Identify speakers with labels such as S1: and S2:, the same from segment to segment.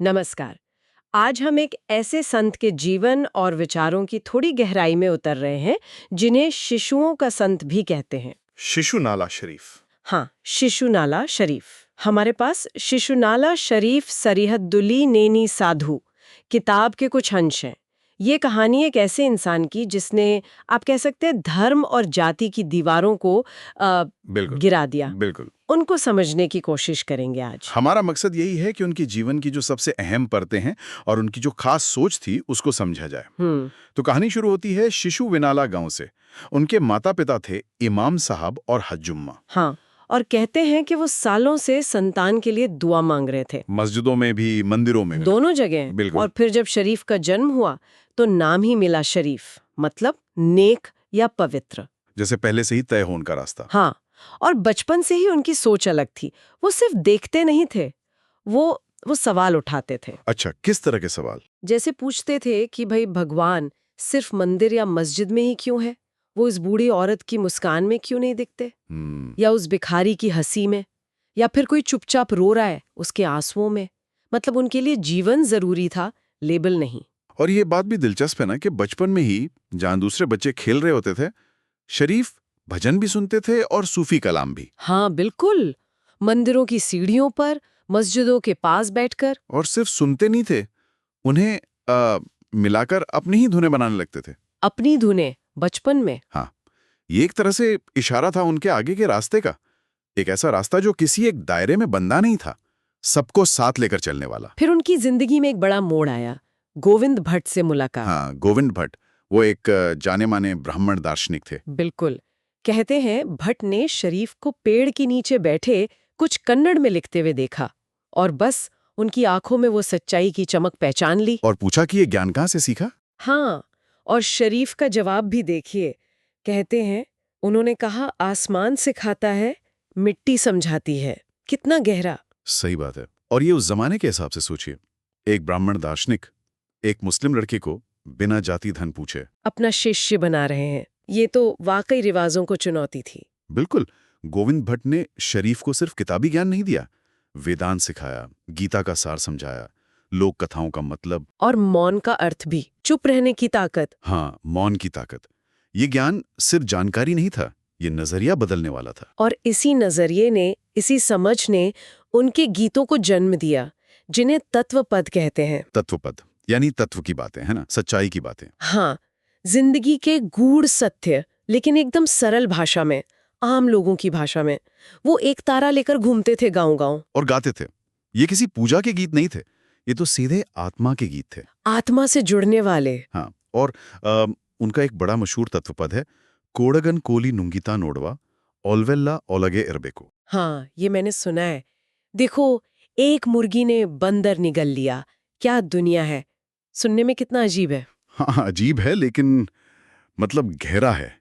S1: नमस्कार। आज हम एक ऐसे संत के जीवन और विचारों की थोड़ी गहराई में उतर रहे हैं जिन्हें शिशुओं का संत भी कहते हैं।
S2: शिशुनाला शरीफ।
S1: हाँ, शिशुनाला शरीफ। हमारे पास शिशुनाला शरीफ सरीहद्दुली नेनी साधु किताब के कुछ अंश हैं। ये कहानी एक ऐसे इंसान की जिसने, आप कह सकते हैं, धर्म और जाति की दीवारों को
S2: बिल्कुल
S1: गिरा दिया।
S2: बिल्कुल।
S1: उनको समझने की कोशिश करेंगे आज।
S2: हमारा मकसद यही है कि उनकी जीवन की जो सबसे अहम परतें हैं और उनकी जो खास सोच थी उसको समझा जाए। तो कहानी शुरू होती है शिशुविनाला गांव से। उनके माता पिता थे इमाम साहब और हज्जुम्मा।
S1: हाँ, और कहते हैं कि वो सालों से संतान के लिए दुआ मांग रहे थे,
S2: मस्जिदों में भी, मंदिरों में भी।
S1: दोनों जगह।
S2: बिल्कुल।
S1: और फिर जब शरीफ का जन्म हुआ तो नाम ही मिला शरीफ, मतलब नेक या पवित्र,
S2: जैसे पहले से ही तय हो उनका रास्ता।
S1: हाँ। और बचपन से ही उनकी सोच अलग थी। वो सिर्फ देखते नहीं थे, वो सवाल उठाते थे।
S2: अच्छा, किस तरह के सवाल?
S1: जैसे पूछते थे कि भाई भगवान सिर्फ मंदिर या मस्जिद में ही क्यों है? वो इस बूढ़ी औरत की मुस्कान में क्यों नहीं दिखते? या उस भिखारी की हंसी में? या फिर कोई चुपचाप रो रहा है उसके आंसुओं में? मतलब उनके लिए जीवन जरूरी था, लेबल नहीं।
S2: और ये बात भी दिलचस्प है ना कि बचपन में ही जहां दूसरे बच्चे खेल रहे होते थे, शरीफ भजन भी सुनते थे और सूफी कलाम भी।
S1: हाँ बिल्कुल, मंदिरों की सीढ़ियों पर, मस्जिदों के पास बैठकर।
S2: और सिर्फ सुनते नहीं थे, उन्हें मिलाकर अपनी ही धुनें बनाने लगते थे।
S1: अपनी धुनें बचपन में।
S2: हाँ, ये एक तरह से इशारा था उनके आगे के रास्ते का। एक ऐसा रास्ता जो किसी एक दायरे में बंधा नहीं था, सबको साथ लेकर चलने वाला।
S1: फिर उनकी जिंदगी में एक बड़ा मोड़ आया, गोविंद भट्ट से मुलाकात।
S2: हाँ, गोविंद भट्ट, वो एक जाने माने ब्राह्मण दार्शनिक थे।
S1: बिल्कुल। कहते हैं भट्ट ने शरीफ को पेड़ के नीचे बैठे कुछ कन्नड़ में लिखते हुए देखा और बस उनकी आंखों में वो सच्चाई की चमक पहचान ली।
S2: और पूछा कि ये ज्ञान कहाँ से सीखा?
S1: हाँ, और शरीफ का जवाब भी देखिए। कहते हैं उन्होंने कहा, आसमान सिखाता है, मिट्टी समझाती है। कितना गहरा।
S2: सही बात है। और ये उस जमाने के हिसाब से सोचिए, एक ब्राह्मण दार्शनिक एक मुस्लिम लड़के को बिना जाति धन पूछे
S1: अपना शिष्य बना रहे हैं। ये तो वाकई रिवाजों को चुनौती थी।
S2: बिल्कुल। गोविंद भट्ट ने शरीफ को सिर्फ किताबी ज्ञान नहीं दिया, वेदांत सिखाया, गीता का सार समझाया, लोक कथाओं का मतलब। और
S1: मौन का अर्थ भी, चुप रहने की ताकत।
S2: हाँ, मौन की ताकत। ये ज्ञान सिर्फ जानकारी नहीं था, ये नजरिया बदलने वाला था।
S1: और इसी नजरिए ने, इसी समझ ने उनके गीतों को जन्म दिया, जिन्हें तत्वपद कहते हैं।
S2: तत्वपद यानी तत्व की बातें, है ना, सच्चाई की बातें।
S1: हाँ, जिंदगी के गूढ़ सत्य, लेकिन एकदम सरल भाषा में, आम लोगों की भाषा में। वो एक तारा लेकर घूमते थे गांव-गांव
S2: और गाते थे। ये किसी पूजा के गीत नहीं थे, ये तो सीधे आत्मा के गीत थे।
S1: आत्मा से जुड़ने वाले।
S2: हाँ, और उनका एक बड़ा मशहूर तत्वपद है, कोडगन कोली नुंगिता नोडवा ओलवेल्ला ओलगे इरबेको।
S1: हाँ, ये मैंने सुना है। देखो, एक मुर्गी ने बंदर निगल लिया, क्या दुनिया है। सुनने में कितना अजीब है।
S2: हाँ, अजीब है लेकिन मतलब गहरा है।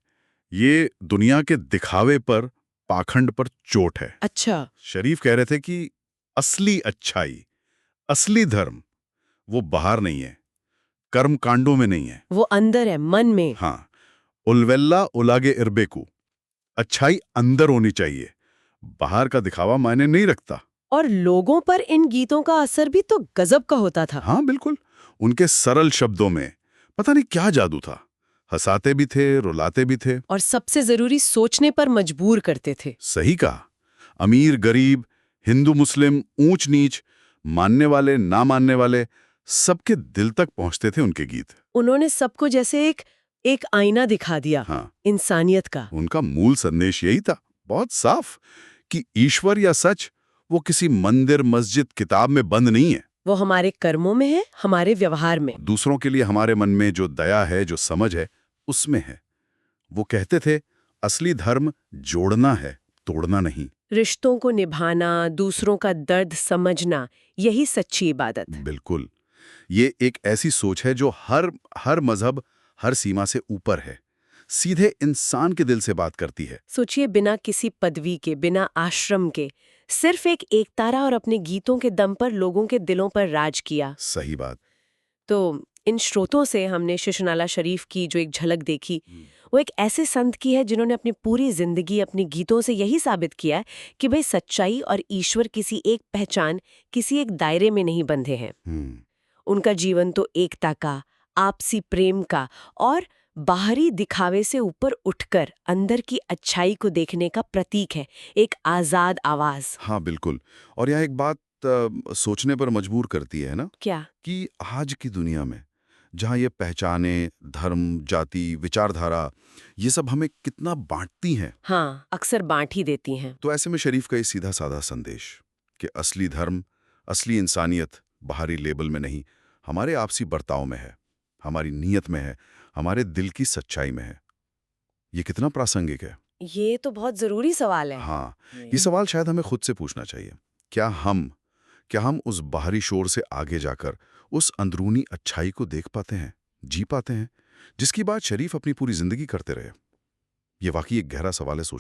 S2: ये दुनिया के दिखावे पर, पाखंड पर चोट है।
S1: अच्छा।
S2: शरीफ कह रहे थे कि असली अच्छाई, असली धर्म वो बाहर नहीं है, कर्म कांडों में नहीं है,
S1: वो अंदर है, मन में।
S2: हाँ, उलवेल्ला उलागे इरबेकू, अच्छाई अंदर होनी चाहिए, बाहर का दिखावा मायने नहीं रखता।
S1: और लोगों पर इन गीतों का असर भी तो गजब का होता था।
S2: हाँ बिल्कुल, उनके सरल शब्दों में पता नहीं क्या जादू था, हंसाते भी थे, रुलाते भी थे।
S1: और सबसे जरूरी, सोचने पर मजबूर करते थे।
S2: सही कहा। अमीर गरीब, हिंदू मुस्लिम, ऊंच नीच, मानने वाले ना मानने वाले, सबके दिल तक पहुंचते थे उनके गीत।
S1: उन्होंने सबको जैसे एक आईना दिखा दिया।
S2: हाँ,
S1: इंसानियत का।
S2: उनका मूल संदेश यही था, बहुत साफ, कि ईश्वर या सच वो किसी मंदिर मस्जिद किताब में बंद नहीं है,
S1: वो हमारे कर्मों में है, हमारे व्यवहार में।
S2: दूसरों के लिए हमारे मन में जो दया है, जो समझ है, उसमें है। वो कहते थे, असली धर्म जोड़ना है, तोड़ना नहीं।
S1: रिश्तों को निभाना, दूसरों का दर्द समझना, यही सच्ची इबादत।
S2: बिल्कुल। ये एक ऐसी सोच है जो हर मजहब, हर सीमा से ऊपर है, सीधे इंसान के दिल से बात करती है।
S1: सोचिए, बिना किसी पदवी के, बिना आश्रम के, सिर्फ एक तारा और अपने गीतों के दम पर लोगों के दिलों पर राज किया।
S2: सही बात।
S1: तो इन स्रोतों से हमने शिशुनाला शरीफ की जो एक झलक देखी, वो एक ऐसे संत की है जिन्होंने अपनी पूरी जिंदगी अपने गीतों से यही साबित किया है कि भाई सच्चाई और ईश्वर किसी एक पहचान, किसी एक दायरे में नहीं बंधे हैं। उनका जीवन तो एकता का, आपसी प्रेम का और बाहरी दिखावे से ऊपर उठकर अंदर की अच्छाई को देखने का प्रतीक है, एक आजाद आवाज।
S2: हाँ बिल्कुल। और यह एक बात सोचने पर मजबूर करती है ना,
S1: क्या?
S2: कि आज की दुनिया में जहाँ ये पहचाने, धर्म, जाति, विचारधारा, ये सब हमें कितना बांटती हैं।
S1: हाँ, अक्सर बांट ही देती हैं।
S2: तो ऐसे में शरीफ का ये सीधा साधा संदेश कि असली धर्म, असली इंसानियत बाहरी लेबल में नहीं, हमारे आपसी बर्ताव में है, हमारी नीयत में है, हमारे दिल की सच्चाई में है। ये कितना प्रासंगिक है।
S1: ये तो बहुत जरूरी सवाल है।
S2: हाँ, ये सवाल शायद हमें खुद से पूछना चाहिए। क्या हम उस बाहरी शोर से आगे जाकर उस अंदरूनी अच्छाई को देख पाते हैं, जी पाते हैं, जिसकी बात शरीफ अपनी पूरी जिंदगी करते रहे? ये वाकई एक गहरा सवाल है, सोचने